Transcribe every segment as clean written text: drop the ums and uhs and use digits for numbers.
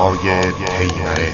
های تیمره.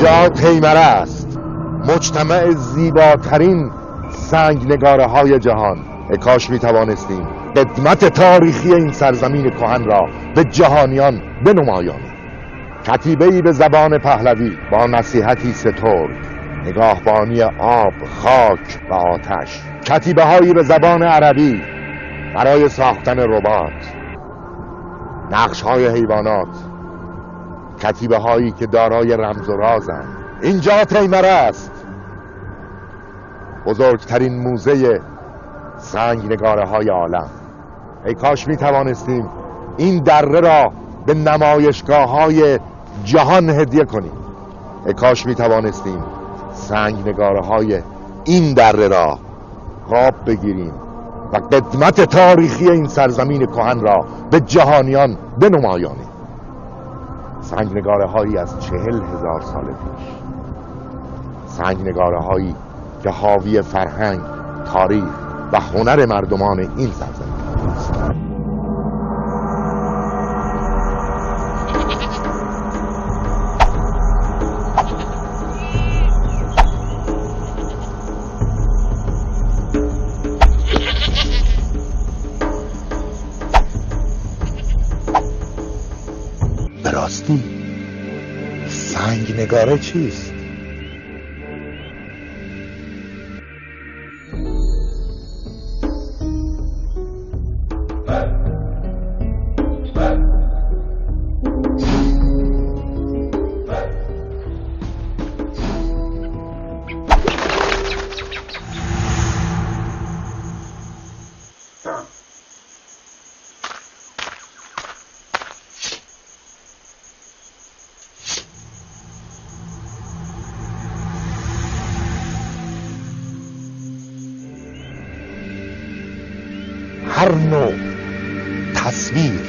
اینجا تیمره است، مجتمع زیباترین سنگنگاره های جهان. کاش می توانستیم قدمت تاریخی این سرزمین کهن را به جهانیان بنمایانیم. کتیبه‌ای به زبان پهلوی با نصیحتی سترگ، نگاهبانی آب، خاک و آتش. کتیبه هایی به زبان عربی برای ساختن ربات، نقش های حیوانات، کتیبه هایی که دارای رمز و رازند. اینجا تیمره است، بزرگترین موزه سنگنگاره های عالم. ای کاش می توانستیم این دره را به نمایشگاه های جهان هدیه کنیم. ای کاش می توانستیم سنگنگاره های این دره را قاب بگیریم و قدمت تاریخی این سرزمین کهن را به جهانیان بنمایانیم. سنگنگاره هایی از 40,000 سال پیش، سنگنگاره هایی که حاوی فرهنگ، تاریخ و هنر مردمان این سرزمین است. به راستی سنگنگاره چیست؟ هر نوع تصویر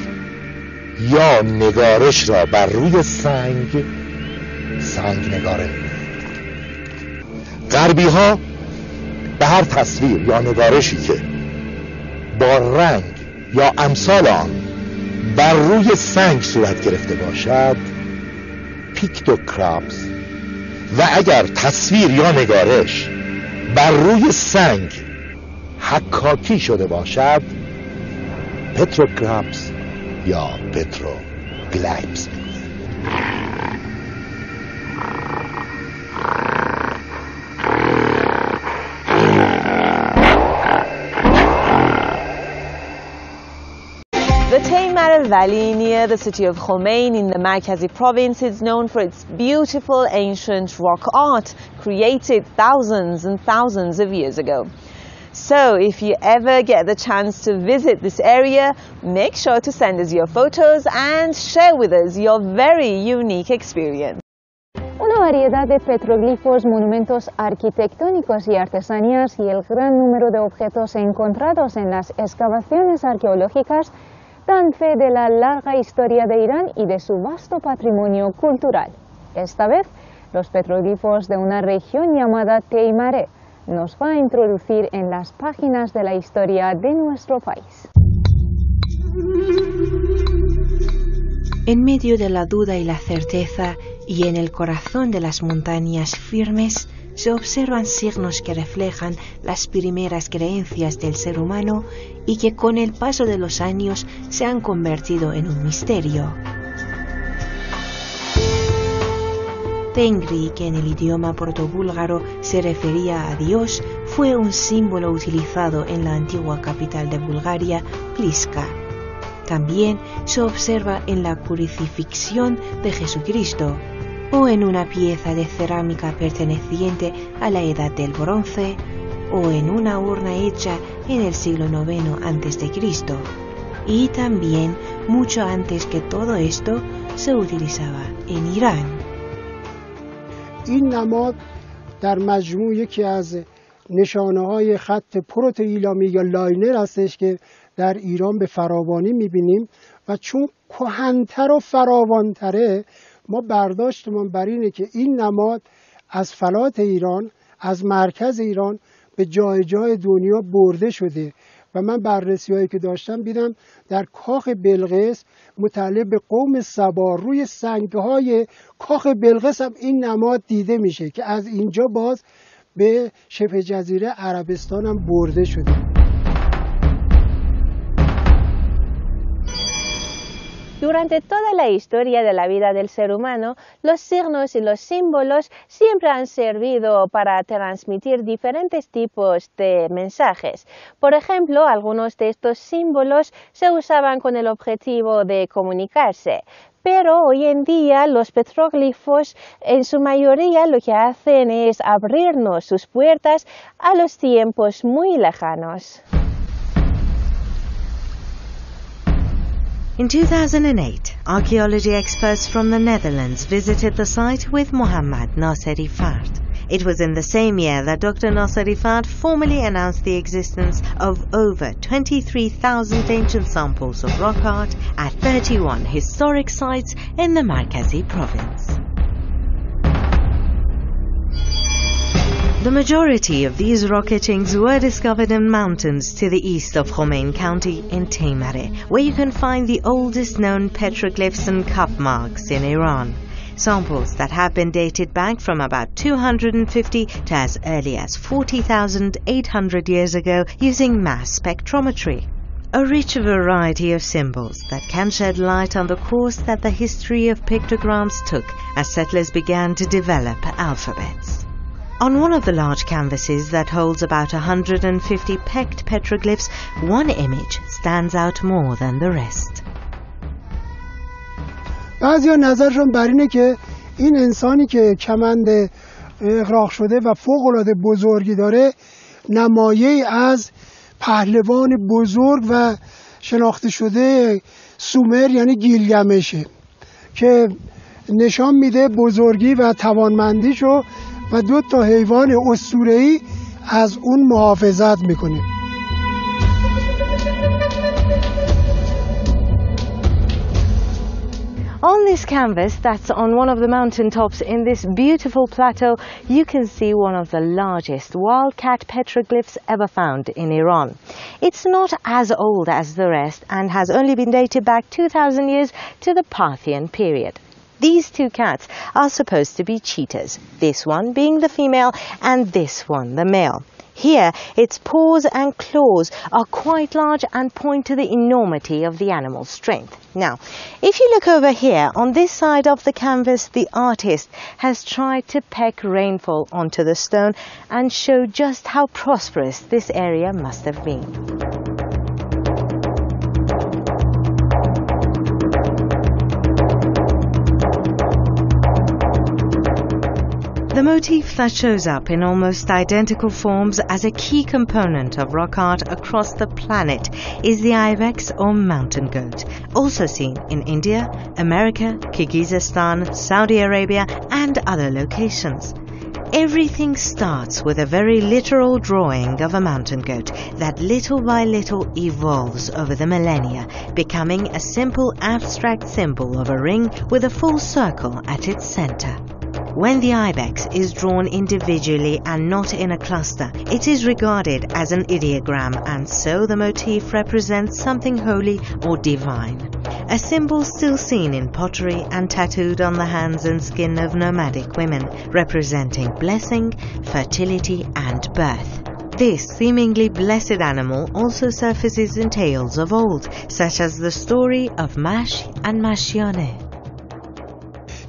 یا نگارش را بر روی سنگنگاره می‌نامند. غربی ها به هر تصویر یا نگارشی که با رنگ یا امثال آن بر روی سنگ صورت گرفته باشد پیکتوگرافز، و اگر تصویر یا نگارش بر روی سنگ حکاکی شده باشد پتروگرافز یا پتروگلیفز. The Taymara Valley near the city of Khomein in the Markazi province is known for its beautiful ancient rock art created thousands and thousands of years ago. So if you ever get the chance to visit this area, make sure to send us your photos and share with us your very unique experience. Una variedad de petroglifos, monumentos arquitectónicos y artesanías y el gran número de objetos encontrados en las excavaciones arqueológicas dan fe de la larga historia de Irán y de su vasto patrimonio cultural. Esta vez, los petroglifos de una región llamada Teimare nos va a introducir en las páginas de la historia de nuestro país. En medio de la duda y la certeza, y en el corazón de las montañas firmes, se observan signos que reflejan las primeras creencias del ser humano y que con el paso de los años se han convertido en un misterio. Tengri, que en el idioma protobúlgaro se refería a Dios, fue un símbolo utilizado en la antigua capital de Bulgaria, Pliska. También se observa en la crucifixión de Jesucristo, o en una pieza de cerámica perteneciente a la Edad del Bronce, o en una urna hecha en el siglo IX a.C. Y también, mucho antes que todo esto, se utilizaba en Irán. این نماد در مجموع یکی از نشانه‌های خط پروتوایلامی یا لاینر هستش که در ایران به فراوانی می‌بینیم و چون کهن‌تر و فراوان‌تره ما برداشتمان بر اینه که این نماد از فلات ایران، از مرکز ایران به جای جای دنیا برده شده و من بررسی‌هایی که داشتم دیدم در کاخ بلقیس متعلق به قوم سبا روی سنگ‌های کاخ بلقیس هم این نماد دیده میشه که از اینجا باز به شبه جزیره عربستان هم برده شده. Durante toda la historia de la vida del ser humano, los signos y los símbolos siempre han servido para transmitir diferentes tipos de mensajes. Por ejemplo, algunos de estos símbolos se usaban con el objetivo de comunicarse. Pero hoy en día los petroglifos en su mayoría lo que hacen es abrirnos sus puertas a los tiempos muy lejanos. In 2008, archaeology experts from the Netherlands visited the site with Mohammad Nasserifard. It was in the same year that Dr. Nasserifard formally announced the existence of over 23,000 ancient samples of rock art at 31 historic sites in the Markazi province. The majority of these rock etchings were discovered in mountains to the east of Khomein County in Teimare, where you can find the oldest known petroglyphs and cup marks in Iran. Samples that have been dated back from about 250 to as early as 40,800 years ago using mass spectrometry. A rich variety of symbols that can shed light on the course that the history of pictograms took as settlers began to develop alphabets. On one of the large canvases that holds about 150 pecked petroglyphs, one image stands out more than the rest. بعضیا نظرشون بر اینه که این انسانی که کمند اغراق شده و فوق‌العاده بزرگی داره نمایه از پهلوان بزرگ و شناخته شده سومر یعنی گیلگمشه که نشان میده بزرگی و توانمندیشو و دو تا حیوان اسطوره‌ای از اون محافظت میکنه. On this canvas that's on one of the mountain tops in this beautiful plateau, you can see one of the largest wildcat petroglyphs ever found in Iran. It's not as old as the rest and has only been dated back 2,000 years to the Parthian period. These two cats are supposed to be cheetahs, this one being the female and this one the male. Here, its paws and claws are quite large and point to the enormity of the animal's strength. Now, if you look over here, on this side of the canvas, the artist has tried to peck rainfall onto the stone and show just how prosperous this area must have been. The The motif that shows up in almost identical forms as a key component of rock art across the planet is the ibex or mountain goat, also seen in India, America, Kyrgyzstan, Saudi Arabia, and other locations. Everything starts with a very literal drawing of a mountain goat that little by little evolves over the millennia, becoming a simple abstract symbol of a ring with a full circle at its center. When the ibex is drawn individually and not in a cluster, it is regarded as an ideogram, and so the motif represents something holy or divine. A symbol still seen in pottery and tattooed on the hands and skin of nomadic women, representing blessing, fertility, and birth. This seemingly blessed animal also surfaces in tales of old, such as the story of Mash and Mashiane.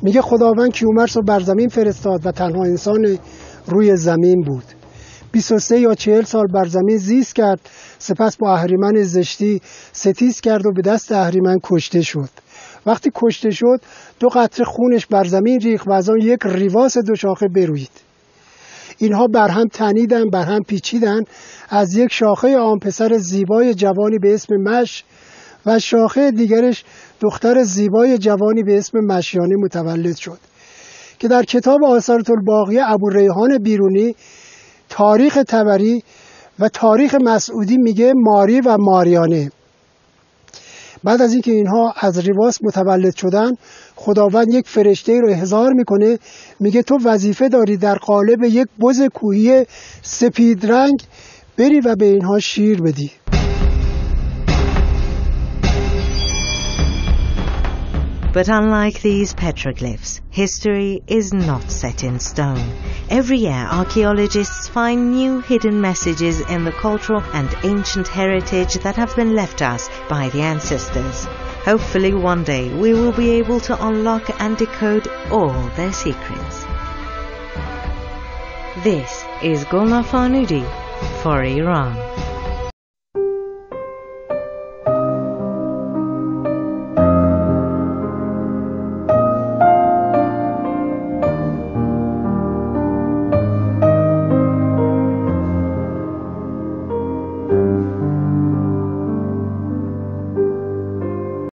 میگه خداوند کیومرث رو بر زمین فرستاد و تنها انسان روی زمین بود. 23 یا 40 سال بر زمین زیست کرد، سپس با اهریمن زشتی ستیز کرد و به دست اهریمن کشته شد. وقتی کشته شد 2 قطره خونش بر زمین ریخت و از آن یک ریواس 2 شاخه بروید. اینها بر هم تنیدن، بر هم پیچیدن، از یک شاخه آن پسر زیبای جوانی به اسم مش و شاخه دیگرش دختر زیبای جوانی به اسم مشیانه متولد شد که در کتاب آثار الباقیه ابوریحان بیرونی، تاریخ طبری و تاریخ مسعودی میگه ماری و ماریانه. بعد از اینکه اینها از ریواس متولد شدن، خداوند یک فرشته رو احضار میکنه، میگه تو وظیفه داری در قالب یک بز کوهی سپید رنگ بری و به اینها شیر بدی. But unlike these petroglyphs, history is not set in stone. Every year, archaeologists find new hidden messages in the cultural and ancient heritage that have been left us by the ancestors. Hopefully one day we will be able to unlock and decode all their secrets. This is Gulnaz Farnudi for Iran.